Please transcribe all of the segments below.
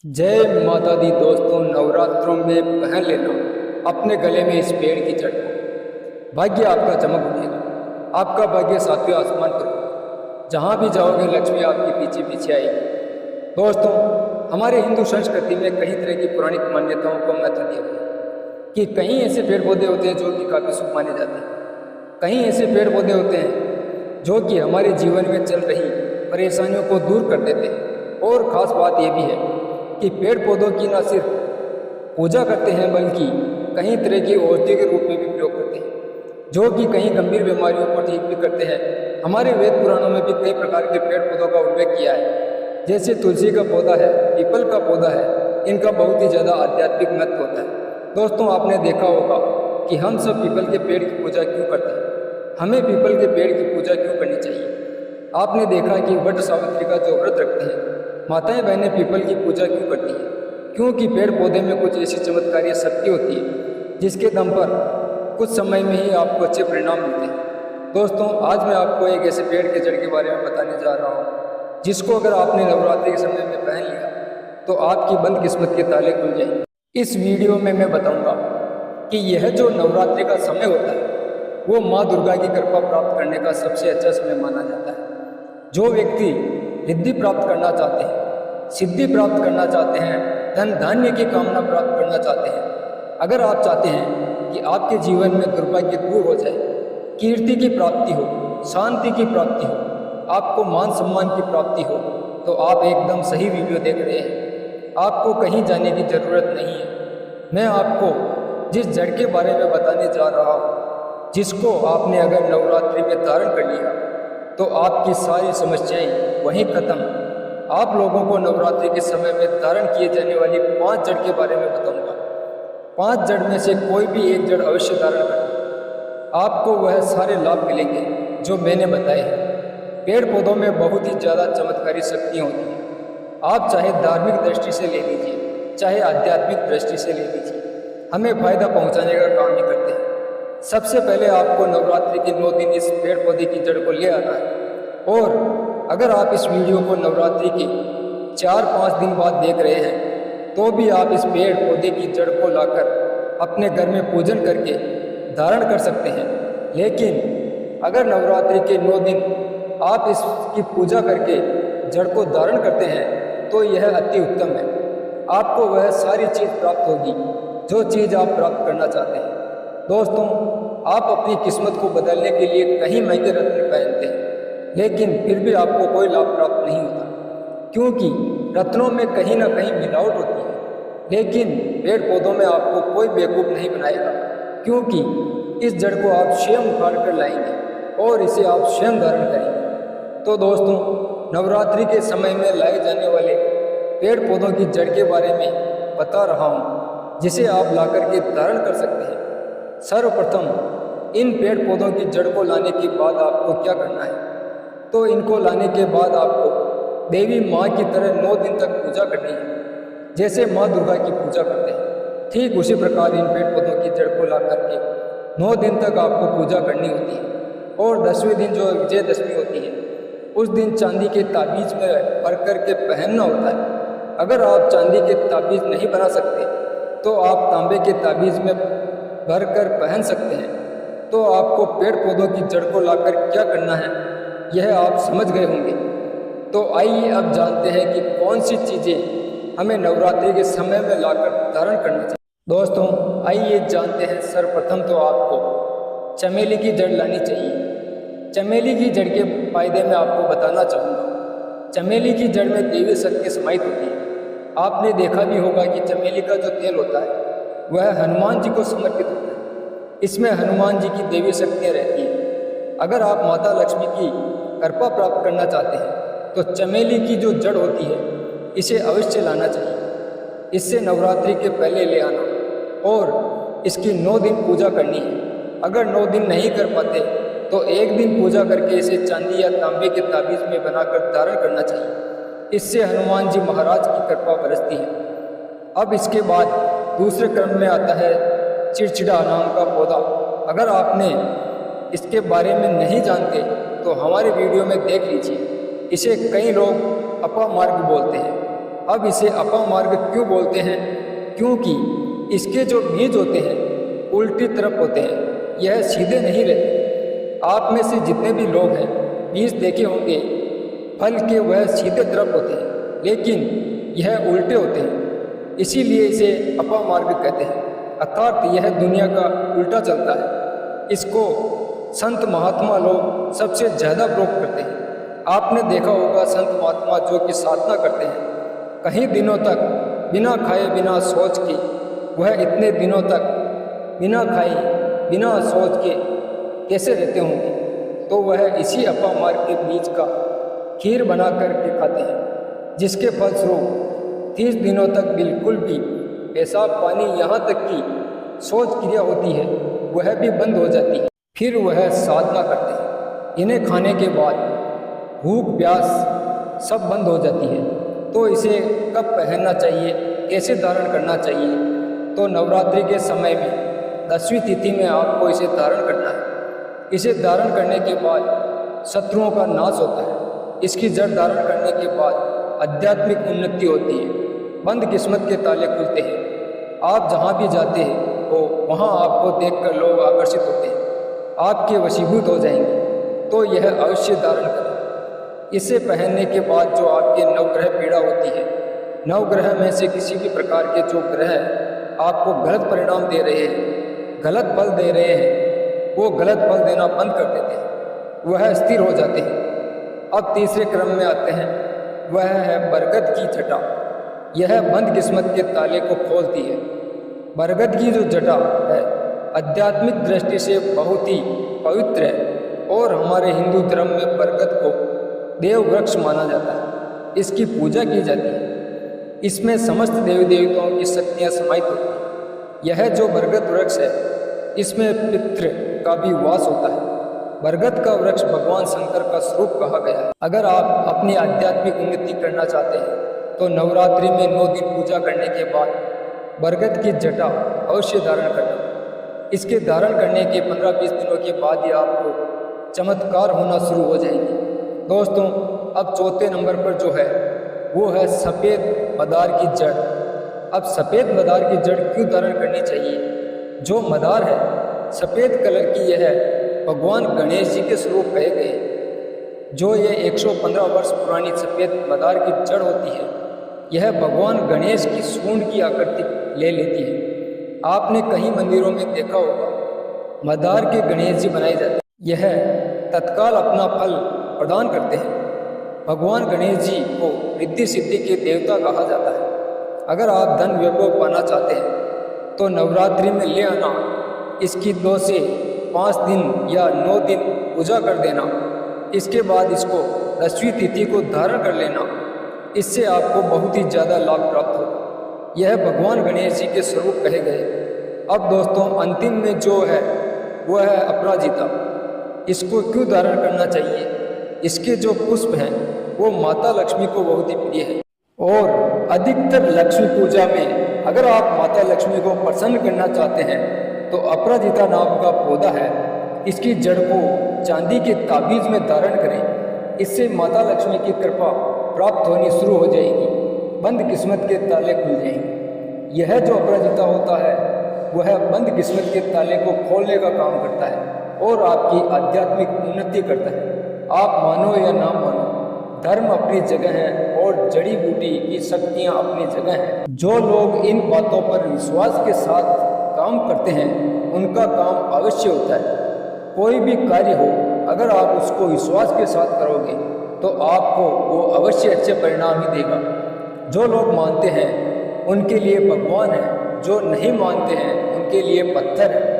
जय माता दी दोस्तों, नवरात्रों में पहन लेना अपने गले में इस पेड़ की जड़ को। भाग्य आपका चमक उठेगा, आपका भाग्य सातवें आसमान पर होगा। जहाँ भी जाओगे लक्ष्मी आपके पीछे पीछे आएगी। दोस्तों, हमारे हिंदू संस्कृति में कई तरह की पुरानी मान्यताओं को महत्व दिया गया है कि कहीं ऐसे पेड़ पौधे होते हैं जो कि काफ़ी शुभ माने जाते हैं। कहीं ऐसे पेड़ पौधे होते हैं जो कि हमारे जीवन में चल रही परेशानियों को दूर कर देते हैं। और ख़ास बात यह भी है कि पेड़ पौधों की न सिर्फ पूजा करते हैं बल्कि कई तरह की औषधि के रूप में भी प्रयोग करते हैं, जो कि कई गंभीर बीमारियों को ठीक भी करते हैं। हमारे वेद पुराणों में भी कई प्रकार के पेड़ पौधों का उल्लेख किया है, जैसे तुलसी का पौधा है, पीपल का पौधा है। इनका बहुत ही ज़्यादा आध्यात्मिक महत्व होता है। दोस्तों, आपने देखा होगा कि हम सब पीपल के पेड़ की पूजा क्यों करते हैं, हमें पीपल के पेड़ की पूजा क्यों करनी चाहिए। आपने देखा कि वट सावित्री का जो व्रत रखते हैं माताएं बहनें पीपल की पूजा क्यों करती हैं, क्योंकि पेड़ पौधे में कुछ ऐसी चमत्कारी शक्ति होती है जिसके दम पर कुछ समय में ही आपको अच्छे परिणाम मिलते हैं। दोस्तों, आज मैं आपको एक ऐसे पेड़ के जड़ के बारे में बताने जा रहा हूँ जिसको अगर आपने नवरात्रि के समय में पहन लिया तो आपकी बंद किस्मत के ताले खुल जाएंगे। इस वीडियो में मैं बताऊंगा कि यह जो नवरात्रि का समय होता है वो माँ दुर्गा की कृपा प्राप्त करने का सबसे अच्छा समय माना जाता है। जो व्यक्ति रिद्धि प्राप्त करना चाहते हैं, सिद्धि प्राप्त करना चाहते हैं, धन धान्य की कामना प्राप्त करना चाहते हैं, अगर आप चाहते हैं कि आपके जीवन में दुर्भाग्य दूर हो जाए, कीर्ति की प्राप्ति हो, शांति की प्राप्ति हो, आपको मान सम्मान की प्राप्ति हो, तो आप एकदम सही वीडियो देख रहे हैं। आपको कहीं जाने की ज़रूरत नहीं है। मैं आपको जिस जड़ के बारे में बताने जा रहा हूँ, जिसको आपने अगर नवरात्रि में धारण कर लिया तो आपकी सारी समस्याएं वहीं खत्म। आप लोगों को नवरात्रि के समय में धारण किए जाने वाली 5 जड़ के बारे में बताऊंगा। 5 जड़ में से कोई भी एक जड़ अवश्य धारण करें, आपको वह सारे लाभ मिलेंगे जो मैंने बताए हैं। पेड़ पौधों में बहुत ही ज़्यादा चमत्कारी शक्तियाँ होती हैं। आप चाहे धार्मिक दृष्टि से ले लीजिए, चाहे आध्यात्मिक दृष्टि से ले लीजिए, हमें फायदा पहुँचाने का काम ही करते हैं। सबसे पहले आपको नवरात्रि के 9 दिन इस पेड़ पौधे की जड़ को ले आना है। और अगर आप इस वीडियो को नवरात्रि के 4-5 दिन बाद देख रहे हैं तो भी आप इस पेड़ पौधे की जड़ को लाकर अपने घर में पूजन करके धारण कर सकते हैं। लेकिन अगर नवरात्रि के 9 दिन आप इसकी पूजा करके जड़ को धारण करते हैं तो यह अति उत्तम है। आपको वह सारी चीज़ प्राप्त होगी जो चीज़ आप प्राप्त करना चाहते हैं। दोस्तों, आप अपनी किस्मत को बदलने के लिए कहीं महंगे रत्न पहनते हैं, लेकिन फिर भी आपको कोई लाभ प्राप्त नहीं होता, क्योंकि रत्नों में कहीं ना कहीं मिलावट होती है। लेकिन पेड़ पौधों में आपको कोई बेवकूफ़ नहीं बनाएगा, क्योंकि इस जड़ को आप स्वयं उखाड़ कर लाएंगे और इसे आप स्वयं धारण करेंगे। तो दोस्तों, नवरात्रि के समय में लाए जाने वाले पेड़ पौधों की जड़ के बारे में बता रहा हूँ, जिसे आप ला कर के धारण कर सकते हैं। सर्वप्रथम इन पेड़ पौधों की जड़ को लाने के बाद आपको क्या करना है, तो इनको लाने के बाद आपको देवी माँ की तरह 9 दिन तक पूजा करनी है। जैसे माँ दुर्गा की पूजा करते हैं, ठीक उसी प्रकार इन पेड़ पौधों की जड़ को ला करके 9 दिन तक आपको पूजा करनी होती है। और 10वें दिन जो विजयदशमी होती है, उस दिन चांदी के ताबीज़ में भर कर के पहनना होता है। अगर आप चांदी के ताबीज़ नहीं बना सकते तो आप तांबे के ताबीज़ में भर कर पहन सकते हैं। तो आपको पेड़ पौधों की जड़ को लाकर क्या करना है यह आप समझ गए होंगे। तो आइए अब जानते हैं कि कौन सी चीज़ें हमें नवरात्रि के समय में लाकर धारण करना चाहिए। दोस्तों, आइए जानते हैं। सर्वप्रथम तो आपको चमेली की जड़ लानी चाहिए। चमेली की जड़ के फायदे मैं आपको बताना चाहूँगा। चमेली की जड़ में देवी शक्ति समाहित होती है। आपने देखा भी होगा कि चमेली का जो तेल होता है वह हनुमान जी को समर्पित होता है। इसमें हनुमान जी की देवी शक्तियाँ रहती हैं। अगर आप माता लक्ष्मी की कृपा प्राप्त करना चाहते हैं तो चमेली की जो जड़ होती है इसे अवश्य लाना चाहिए। इससे नवरात्रि के पहले ले आना और इसकी 9 दिन पूजा करनी है। अगर 9 दिन नहीं कर पाते तो 1 दिन पूजा करके इसे चांदी या तांबे के ताबीज़ में बनाकर धारण करना चाहिए। इससे हनुमान जी महाराज की कृपा बरसती है। अब इसके बाद दूसरे क्रम में आता है चिड़चिड़ा नाम का पौधा। अगर आपने इसके बारे में नहीं जानते तो हमारे वीडियो में देख लीजिए। इसे कई लोग अपामार्ग बोलते हैं। अब इसे अपामार्ग क्यों बोलते हैं? क्योंकि इसके जो बीज होते हैं उल्टी तरफ होते हैं, यह सीधे नहीं रहते। आप में से जितने भी लोग हैं बीज देखे होंगे, फल के वह सीधे तरफ होते हैं, लेकिन यह उल्टे होते हैं, इसीलिए इसे अपामार्ग कहते हैं। अर्थात यह दुनिया का उल्टा चलता है। इसको संत महात्मा लोग सबसे ज़्यादा प्रोक करते हैं। आपने देखा होगा संत महात्मा जो कि साधना करते हैं, कई दिनों तक बिना खाए बिना सोच के, वह इतने दिनों तक बिना खाए बिना सोच के कैसे रहते होंगे? तो वह इसी अपामार्ग के बीज का खीर बना करके खाते हैं, जिसके फलस्वरूप 30 दिनों तक बिल्कुल भी पेशाब पानी यहाँ तक की शौच क्रिया होती है वह भी बंद हो जाती है। फिर वह साधना करते हैं। इन्हें खाने के बाद भूख प्यास सब बंद हो जाती है। तो इसे कब पहनना चाहिए, कैसे धारण करना चाहिए? तो नवरात्रि के समय में 10वीं तिथि में आपको इसे धारण करना है। इसे धारण करने के बाद शत्रुओं का नाश होता है। इसकी जड़ धारण करने के बाद आध्यात्मिक उन्नति होती है, बंद किस्मत के ताले खुलते हैं। आप जहाँ भी जाते हैं तो वहाँ आपको देखकर लोग आकर्षित होते हैं, आपके वशीभूत हो जाएंगे। तो यह अवश्य धारण करें। इसे पहनने के बाद जो आपके नवग्रह पीड़ा होती है, नवग्रह में से किसी भी प्रकार के जो ग्रह आपको गलत परिणाम दे रहे हैं, गलत फल दे रहे हैं, वो गलत फल देना बंद कर देते हैं, वह स्थिर हो जाते हैं। अब तीसरे क्रम में आते हैं, वह है बरगद की जटा। यह बंद किस्मत के ताले को खोलती है। बरगद की जो जटा है आध्यात्मिक दृष्टि से बहुत ही पवित्र है और हमारे हिंदू धर्म में बरगद को देव वृक्ष माना जाता है। इसकी पूजा की जाती है। इसमें समस्त देवी देवताओं की शक्तियाँ समाहित होती हैं। यह जो बरगद वृक्ष है इसमें पितृ का भी वास होता है। बरगद का वृक्ष भगवान शंकर का स्वरूप कहा गया है। अगर आप अपनी आध्यात्मिक उन्नति करना चाहते हैं तो नवरात्रि में 9 दिन पूजा करने के बाद बरगद की जटा अवश्य धारण करना। इसके धारण करने के 15-20 दिनों के बाद ही आपको चमत्कार होना शुरू हो जाएंगे। दोस्तों, अब चौथे नंबर पर जो है वो है सफ़ेद मदार की जड़। अब सफ़ेद मदार की जड़ क्यों धारण करनी चाहिए? जो मदार है सफ़ेद कलर की, यह भगवान गणेश जी के स्वरूप कहे गए। जो ये 115 वर्ष पुरानी सफ़ेद मदार की जड़ होती है, यह भगवान गणेश की सूंड की आकृति ले लेती है। आपने कई मंदिरों में देखा होगा मदार के गणेश जी बनाए जाते हैं। यह तत्काल अपना फल प्रदान करते हैं। भगवान गणेश जी को रिद्धि सिद्धि के देवता कहा जाता है। अगर आप धन वैभव पाना चाहते हैं तो नवरात्रि में ले आना। इसकी 2 से 5 दिन या 9 दिन पूजा कर देना। इसके बाद इसको 10वीं तिथि को धारण कर लेना। इससे आपको बहुत ही ज़्यादा लाभ प्राप्त होगा। यह भगवान गणेश जी के स्वरूप कहे गए। अब दोस्तों, अंतिम में जो है वह है अपराजिता। इसको क्यों धारण करना चाहिए? इसके जो पुष्प हैं वो माता लक्ष्मी को बहुत ही प्रिय है और अधिकतर लक्ष्मी पूजा में अगर आप माता लक्ष्मी को प्रसन्न करना चाहते हैं तो अपराजिता नाम का पौधा है, इसकी जड़ को चांदी के ताबीज में धारण करें। इससे माता लक्ष्मी की कृपा प्राप्त होनी शुरू हो जाएगी, बंद किस्मत के ताले खुल जाएंगे। यह जो अपराजिता होता है वह बंद किस्मत के ताले को खोलने का काम करता है और आपकी आध्यात्मिक उन्नति करता है। आप मानो या ना मानो, धर्म अपनी जगह है और जड़ी बूटी की शक्तियाँ अपनी जगह हैं। जो लोग इन बातों पर विश्वास के साथ काम करते हैं उनका काम अवश्य होता है। कोई भी कार्य हो, अगर आप उसको विश्वास के साथ करोगे तो आपको वो अवश्य अच्छे परिणाम ही देगा। जो लोग मानते हैं उनके लिए भगवान है, जो नहीं मानते हैं उनके लिए पत्थर है।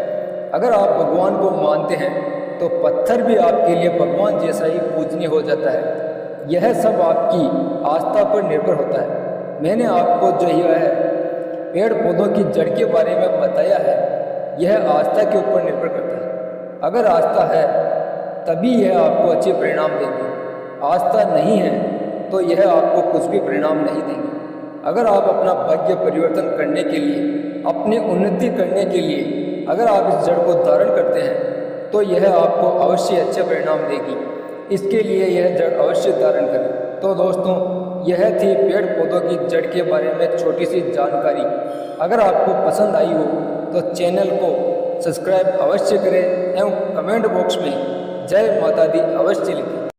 अगर आप भगवान को मानते हैं तो पत्थर भी आपके लिए भगवान जैसा ही पूजनीय हो जाता है। यह सब आपकी आस्था पर निर्भर होता है। मैंने आपको जो यह पेड़ पौधों की जड़ के बारे में बताया है, यह आस्था के ऊपर निर्भर करता है। अगर आस्था है तभी यह आपको अच्छे परिणाम देंगे। आस्था नहीं है तो यह आपको कुछ भी परिणाम नहीं देंगे। अगर आप अपना भाग्य परिवर्तन करने के लिए, अपनी उन्नति करने के लिए अगर आप इस जड़ को धारण करते हैं तो यह आपको अवश्य अच्छे परिणाम देगी। इसके लिए यह जड़ अवश्य धारण करें। तो दोस्तों, यह थी पेड़ पौधों की जड़ के बारे में छोटी सी जानकारी। अगर आपको पसंद आई हो तो चैनल को सब्सक्राइब अवश्य करें एवं कमेंट बॉक्स में जय माता दी अवश्य लिखें।